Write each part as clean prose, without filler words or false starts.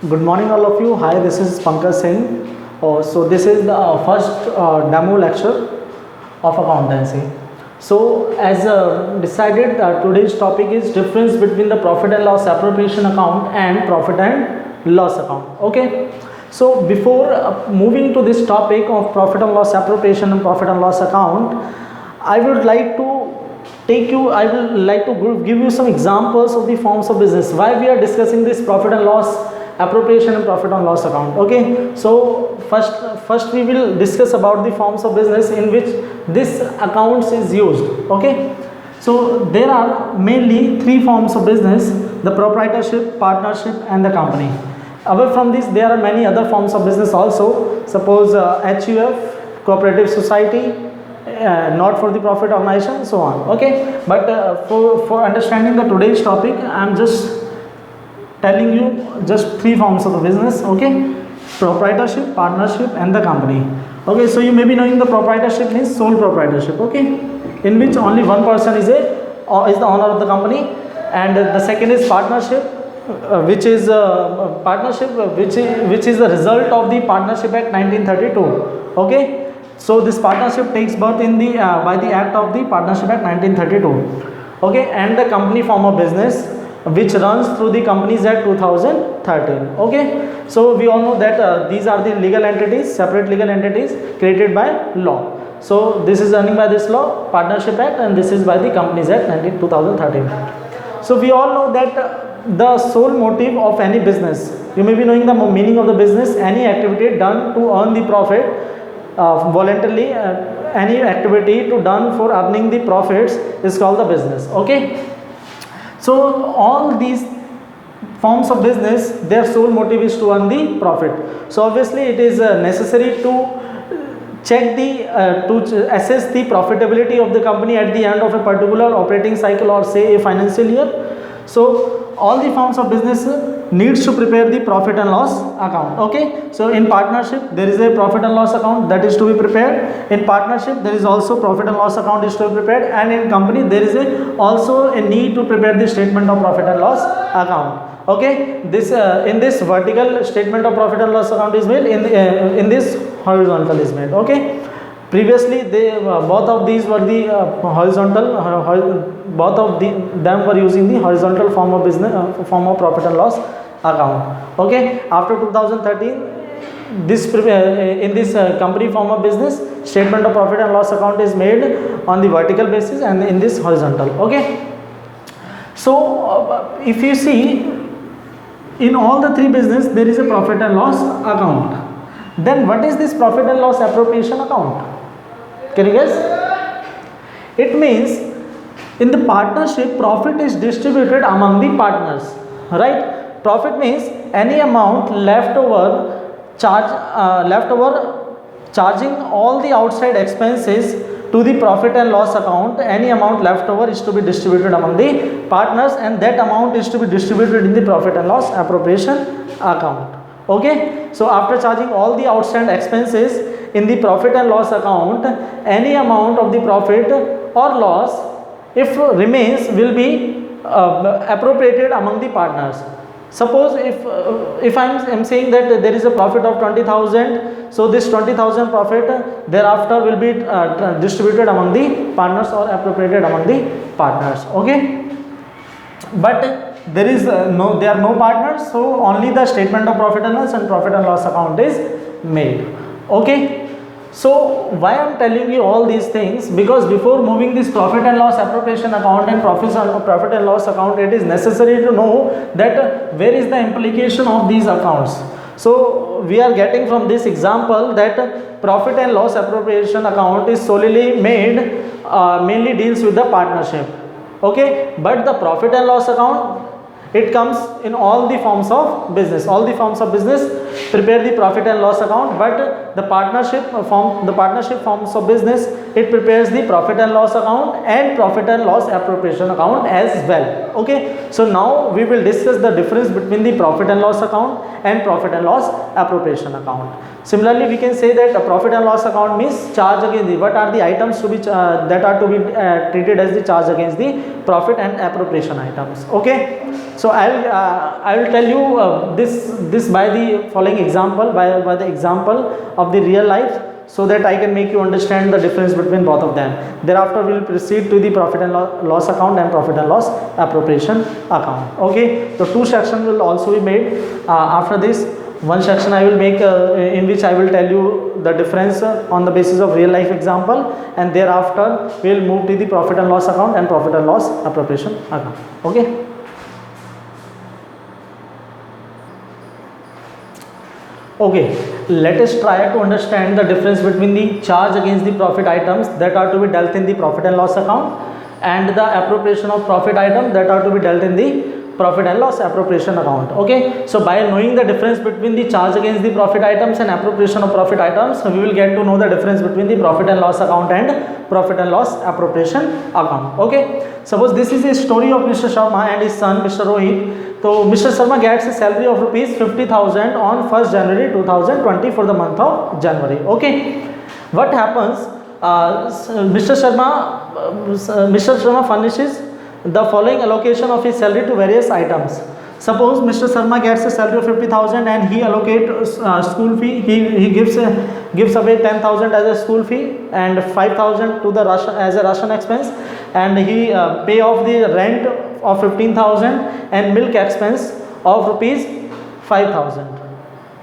Good morning, all of you. Hi, this is Pankaj Singh. So this is the first demo lecture of accountancy. So as decided, today's topic is difference between the profit and loss appropriation account and profit and loss account. Okay. So before moving to this topic of profit and loss appropriation and profit and loss account, I would like to I will like to give you some examples of the forms of business. Why we are discussing this profit and loss appropriation and profit and loss account. Okay, so first we will discuss about the forms of business in which this accounts is used. Okay, so there are mainly three forms of business: the proprietorship, partnership, and the company. Away from this, there are many other forms of business also. Suppose HUF, cooperative society, not for the profit organization, so on. Okay, but for understanding the today's topic, I am just telling you just three forms of the business. Okay, proprietorship, partnership, and the company. Okay, so you may be knowing the proprietorship means sole proprietorship. Okay, in which only one person is the owner of the company, and the second is partnership, which is which is the result of the Partnership Act 1932. Okay, so this partnership takes birth in the by the act of the Partnership Act 1932. Okay, and the company form of business which runs through the Companies Act 2013. Okay, so we all know that these are the legal entities, separate legal entities created by law. So this is running by this law, Partnership Act, and this is by the Companies Act 2013. So we all know that the sole motive of any business, you may be knowing the meaning of the business: any activity done to earn the profit voluntarily, any activity to done for earning the profits is called the business. Okay, so all these forms of business, their sole motive is to earn the profit. So obviously it is necessary to check the to assess the profitability of the company at the end of a particular operating cycle, or say a financial year. So all the forms of business needs to prepare the profit and loss account. Okay, so in partnership there is a profit and loss account that is to be prepared. In partnership there is also profit and loss account is to be prepared, and in company there is also a need to prepare the statement of profit and loss account. Okay, this in this vertical statement of profit and loss account is made, in this horizontal is made. Okay, previously they both of these were the horizontal, both of them were using the horizontal form of business, form of profit and loss account. Okay, after 2013, this in this company form of business, statement of profit and loss account is made on the vertical basis and in this horizontal. Okay, so if you see, in all the three business there is a profit and loss account. Then what is this profit and loss appropriation account? Can you guess? It means in the partnership, profit is distributed among the partners, right? Profit means any amount left over charging all the outside expenses to the profit and loss account. Any amount left over is to be distributed among the partners, and that amount is to be distributed in the profit and loss appropriation account. Okay, so after charging all the outstanding expenses in the profit and loss account, any amount of the profit or loss, if remains, will be appropriated among the partners. Suppose if I am saying that there is a profit of 20,000, so this 20,000 profit thereafter will be distributed among the partners or appropriated among the partners. Okay, but there are no partners, so only the statement of profit and loss and profit and loss account is made. Okay, so why I am telling you all these things? Because before moving this profit and loss appropriation account and profit and loss account, it is necessary to know that where is the implication of these accounts. So we are getting from this example that profit and loss appropriation account is solely made, mainly deals with the partnership. Okay, but the profit and loss account, it comes in all the forms of business. All the forms of business prepare the profit and loss account, but the partnership forms of business, it prepares the profit and loss account and profit and loss appropriation account as well. Okay, so now we will discuss the difference between the profit and loss account and profit and loss appropriation account. Similarly, we can say that a profit and loss account means charge against the, what are the items to be that are to be treated as the charge against the profit and appropriation items. Okay, So I will tell you this by the following example, by the example of the real life, so that I can make you understand the difference between both of them. Thereafter we will proceed to the profit and loss account and profit and loss appropriation account. Okay, so two sections will also be made after this. One section I will make in which I will tell you the difference on the basis of real life example, and thereafter we will move to the profit and loss account and profit and loss appropriation account. Okay. Okay, let us try to understand the difference between the charge against the profit items that are to be dealt in the profit and loss account and the appropriation of profit item that are to be dealt in the profit and loss appropriation account. Okay, so by knowing the difference between the charge against the profit items and appropriation of profit items, we will get to know the difference between the profit and loss account and profit and loss appropriation account. Okay, suppose this is a story of Mr. Sharma and his son Mr. Rohit. So Mr. Sharma gets a salary of rupees 50,000 on 1st January 2020 for the month of January. Okay, what happens? Mr. Sharma furnishes the following allocation of his salary to various items. Suppose Mr. Sharma gets a salary of 50,000 and he allocates school fee. He gives away 10,000 as a school fee and 5,000 to the ration as a ration expense, and he pay off the rent of 15,000 and milk expense of rupees 5,000.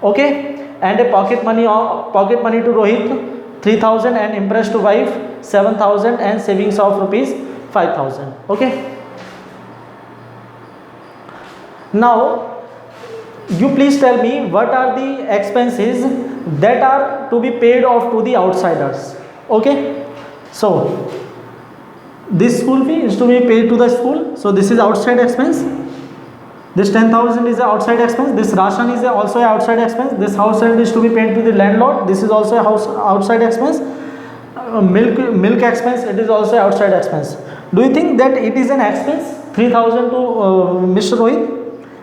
Okay, and a pocket money to Rohit 3,000 and interest to wife 7,000 and savings of rupees 5,000. Okay. Now, you please tell me what are the expenses that are to be paid off to the outsiders. Okay. So, this school fee is to be paid to the school. So, this is outside expense. This 10,000 is an outside expense. This ration is also an outside expense. This house rent is to be paid to the landlord. This is also a outside expense. Milk expense, it is also outside expense. Do you think that it is an expense? 3,000 to Mr. Rohit.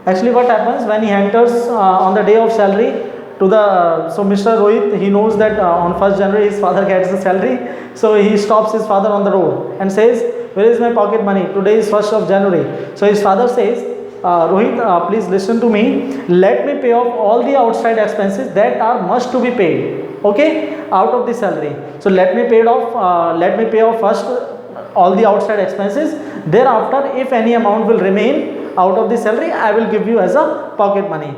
Actually, what happens when he enters on the day of salary to the so Mr. Rohit, he knows that on 1st January his father gets the salary, so he stops his father on the road and says, "Where is my pocket money? Today is 1st of January." So his father says, "Rohit, please listen to me. Let me pay off all the outside expenses that are must to be paid. Okay, out of the salary. So let me pay off first all the outside expenses. Thereafter, if any amount will remain out of the salary, I will give you as a pocket money."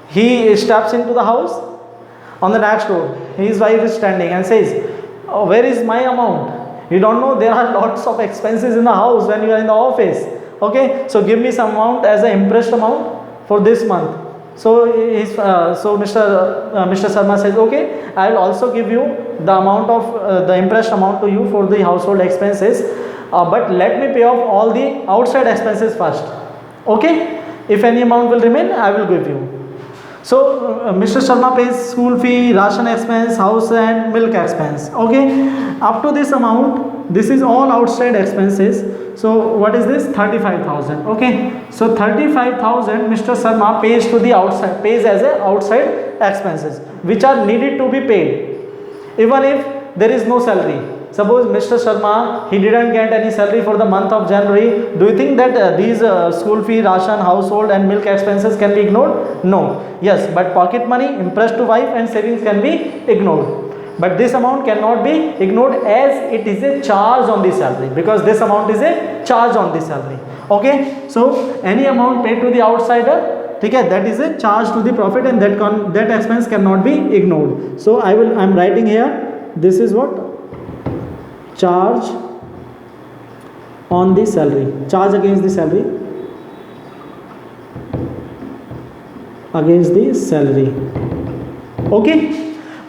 He steps into the house. On the next door, his wife is standing and says, "Oh, where is my amount? You don't know there are lots of expenses in the house when you are in the office. Okay, so give me some amount as an interest amount for this month." So Mr. Sharma says, "Okay, I will also give you the amount of the interest amount to you for the household expenses, but let me pay off all the outside expenses first. Okay, if any amount will remain, I will give you." So Mr. Sharma pays school fee, ration expense, house and milk expense. Okay, up to this amount, this is all outside expenses. So what is this? 35,000. Okay, so 35,000 Mr. Sharma pays to the outside, pays as a outside expenses which are needed to be paid even if there is no salary. Suppose Mr. Sharma, he didn't get any salary for the month of January. Do you think that these school fee, ration, household and milk expenses can be ignored? No. Yes, but pocket money, interest to wife and savings can be ignored. But this amount cannot be ignored as it is a charge on the salary, because this amount is a charge on the salary. Okay, so any amount paid to the outsider, okay, that is a charge to the profit, and that expense cannot be ignored. So I am writing here, this is what? Charge on the salary, charge against the salary, against the salary. Okay,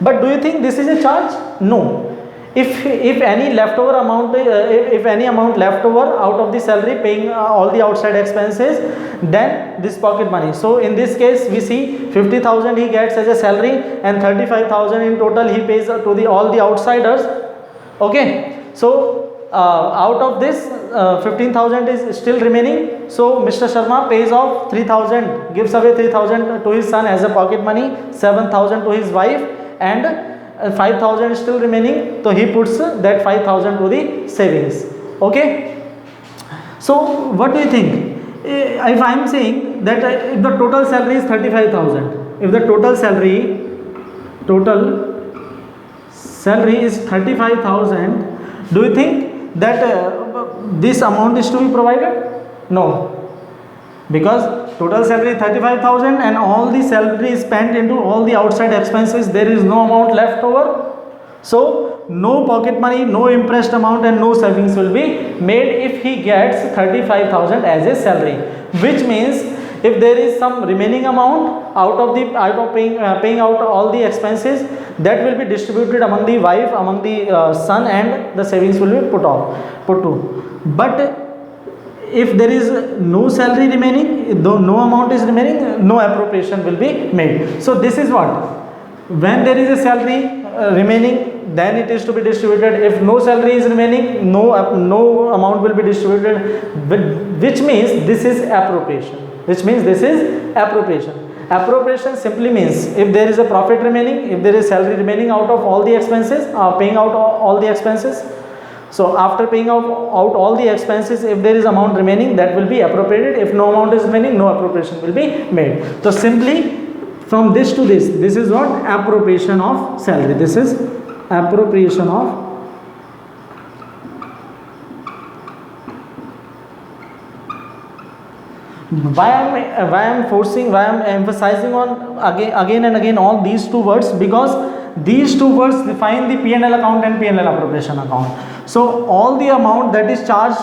but do you think this is a charge? No. If any leftover amount, if any amount left over out of the salary paying all the outside expenses, then this pocket money. So in this case we see 50,000 he gets as a salary and 35,000 in total he pays to all the outsiders. Okay, so out of this 15,000 is still remaining. So Mr. Sharma pays off 3,000, gives away 3,000 to his son as a pocket money, 7,000 to his wife, and 5,000 is still remaining. So he puts that 5,000 to the savings. Okay, so what do you think? if I am saying that if the total salary is 35,000, if the total salary is 35,000, do you think that this amount is to be provided? No, because total salary is 35,000 and all the salary is spent into all the outside expenses, there is no amount left over. So no pocket money, no impressed amount and no savings will be made if he gets 35,000 as a salary, which means if there is some remaining amount out of paying out all the expenses, that will be distributed among the wife, among the son, and the savings will be put to. But if there is no salary remaining, though no amount is remaining, no appropriation will be made. So this is what, when there is a salary remaining, then it is to be distributed. If no salary is remaining, no amount will be distributed, which means this is appropriation. Appropriation simply means if there is a profit remaining, if there is salary remaining out of all the expenses, paying out all the expenses. So after paying out all the expenses, if there is amount remaining, that will be appropriated. If no amount is remaining, no appropriation will be made. So simply from this to this is what? Appropriation of salary. This is appropriation of why I'm emphasizing on again and again all these two words, because these two words define the P&L account and P&L appropriation account. So all the amount that is charged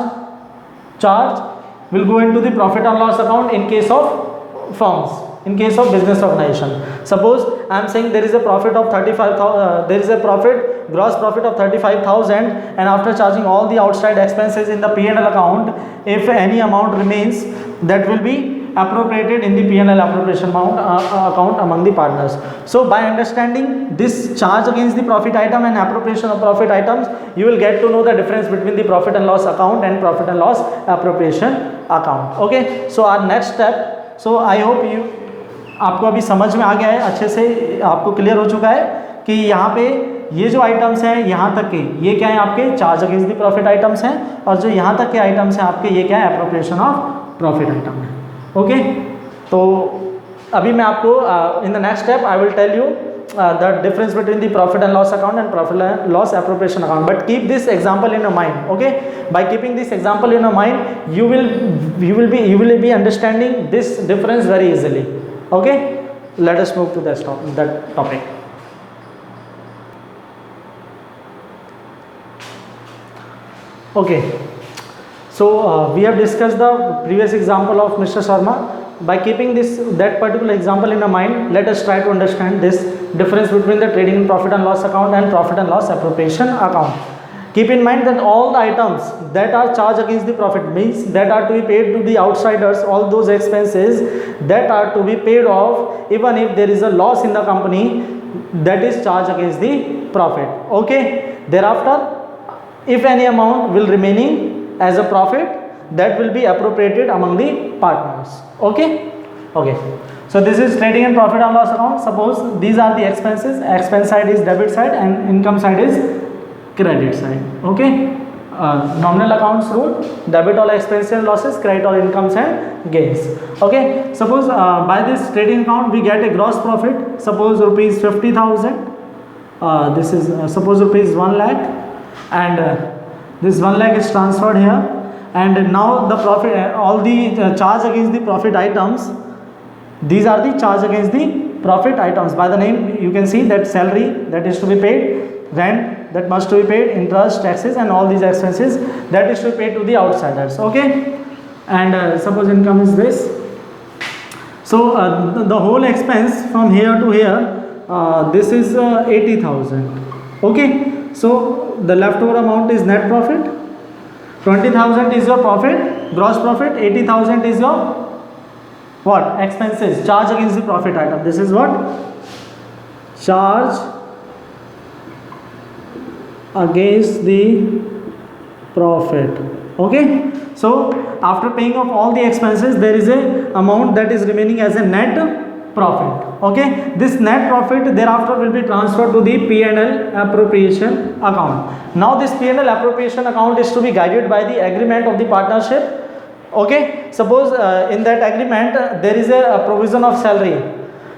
will go into the profit and loss account in case of firms, in case of business organization. Suppose I am saying there is a profit of 35,000, there is a gross profit of 35,000, and after charging all the outside expenses in the P&L account, if any amount remains, that will be appropriated in the P&L appropriation account among the partners. So by understanding this charge against the profit item and appropriation of profit items, you will get to know the difference between the profit and loss account and profit and loss appropriation account. Okay, so our next step, so I hope आपको अभी समझ में आ गया है, अच्छे से आपको clear हो चुका है कि यहाँ पे ये जो आइटम्स हैं यहाँ तक के, ये क्या है आपके charge against the profit items हैं, और जो यहाँ तक के आइटम्स हैं आपके, ये क्या है एप्रोप्रिएशन ऑफ प्रॉफिट आइटम है. ओके, तो अभी मैं आपको in the next step I will tell you the difference between the profit and loss account and profit and loss appropriation account, but keep this example in your mind. Okay, by keeping this example in your mind, you will be understanding this difference very easily. Okay, let us move to that topic. Okay, so we have discussed the previous example of Mr. Sharma. By keeping that particular example in your mind, let us try to understand this difference between the trading and profit and loss account and profit and loss appropriation account. Keep in mind that all the items that are charged against the profit, means that are to be paid to the outsiders, all those expenses that are to be paid off even if there is a loss in the company, that is charged against the profit. Okay, thereafter if any amount will remaining as a profit, that will be appropriated among the partners. Okay, so this is trading and profit and loss account. Suppose these are the expenses, expense side is debit side and income side is credit side. Okay, nominal accounts rule, debit all expenses and losses, credit all incomes and gains. Okay, suppose by this trading account we get a gross profit, suppose rupees 50,000, this is suppose rupees 1 lakh, and this 1 lakh is transferred here, and now the profit, all the charge against the profit items, these are the charge against the profit items. By the name you can see that salary that is to be paid, rent that must to be paid, interest, taxes and all these expenses that is to be paid to the outsiders. Okay, and suppose income is this. So the whole expense from here to here, this is 80,000. Okay, so the leftover amount is net profit. 20,000 is your profit, gross profit. 80,000 is your what? Expenses, charge against the profit item. This is what? Charge against the profit. Okay, so after paying off all the expenses, there is a amount that is remaining as a net profit. Okay, this net profit thereafter will be transferred to the P&L appropriation account. Now this P&L appropriation account is to be guided by the agreement of the partnership Okay, suppose in that agreement there is a provision of salary.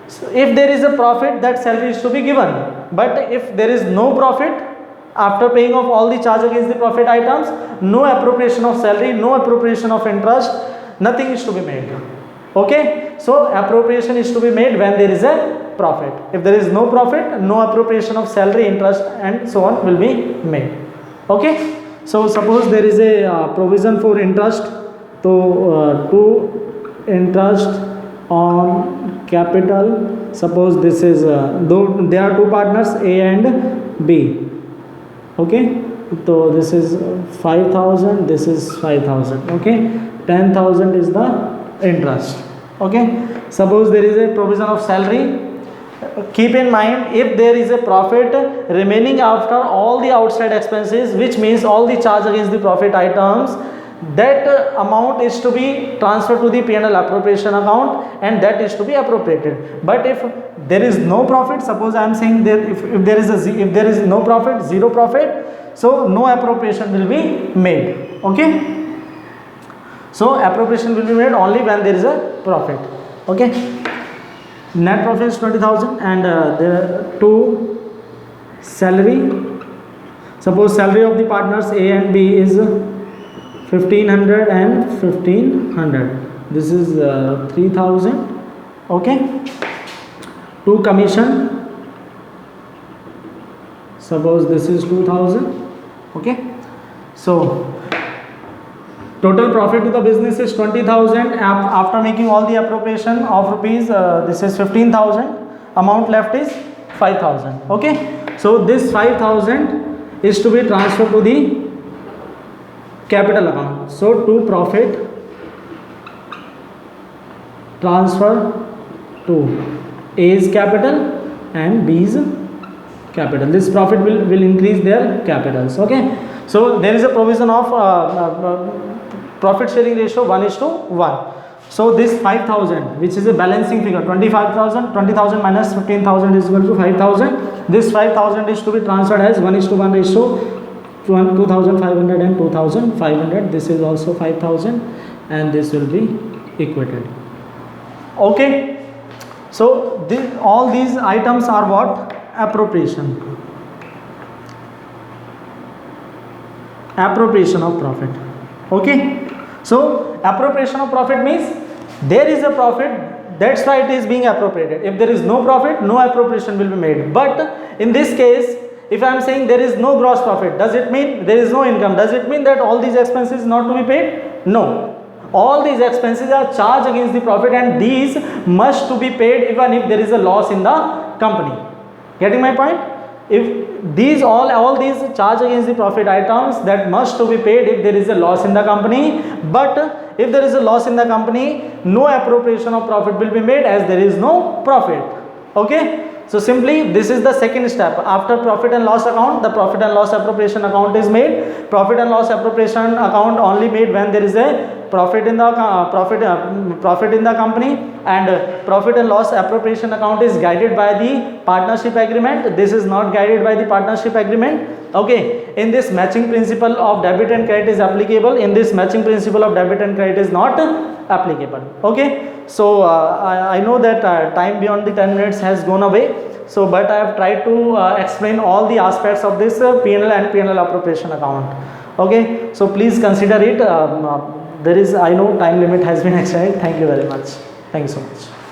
So if there is a profit, that salary is to be given. But if there is no profit, after paying off all the charge against the profit items, no appropriation of salary, no appropriation of interest, nothing is to be made. Okay, so appropriation is to be made when there is a profit. If there is no profit, no appropriation of salary, interest and so on will be made. Okay, so suppose there is a provision for interest, so to interest on capital. Suppose this is though there are two partners A and B. Okay, so this is 5,000, this is 5,000. Okay, 10,000 is the interest. Okay, suppose there is a provision of salary. Keep in mind, if there is a profit remaining after all the outside expenses, which means all the charge against the profit items, that amount is to be transferred to the P&L appropriation account and that is to be appropriated. But if there is no profit, suppose I am saying that if there is no profit, zero profit, so no appropriation will be made. Okay, so appropriation will be made only when there is a profit. Okay, net profit is 20,000 and there are two salary. Suppose salary of the partners A and B is 1,500 and 1,500. This is 3,000. Okay, two commission. Suppose this is 2,000. Okay, so total profit to the business is 20,000 after making all the appropriation of rupees. This is 15,000. Amount left is 5,000. Okay, so this 5,000 is to be transferred to the capital account. So to profit transfer to A's capital and B's capital. This profit will increase their capitals. Okay, so there is a provision of profit sharing ratio 1:1. So this 5,000, which is a balancing figure, 25,000, 20,000 minus 15,000 is equal to 5,000. This 5,000 is to be transferred as 1:1 ratio. 2,500 and 2,500. This is also 5,000 and this will be equated. Okay, so all these items are what? Appropriation. Appropriation of profit. Okay, so appropriation of profit means there is a profit, that's why it is being appropriated. If there is no profit, no appropriation will be made. But in this case, if I am saying there is no gross profit, does it mean there is no income? Does it mean that all these expenses not to be paid? No. All these expenses are charged against the profit and these must to be paid even if there is a loss in the company. Getting my point? If these all these charge against the profit items, that must to be paid if there is a loss in the company. But if there is a loss in the company, no appropriation of profit will be made as there is no profit. Okay, so simply this is the second step. After profit and loss account, the profit and loss appropriation account is made. Profit and loss appropriation account only made when there is a profit in the profit in the company, and profit and loss appropriation account is guided by the partnership agreement. This is not guided by the partnership agreement. Okay, in this matching principle of debit and credit is applicable. In this matching principle of debit and credit is not applicable. Okay, so I know that time beyond the 10 minutes has gone away. So but I have tried to explain all the aspects of this P&L and P&L appropriation account. Okay, so please consider it. There is, I know time limit has been extended. Thank you very much. Thank you so much.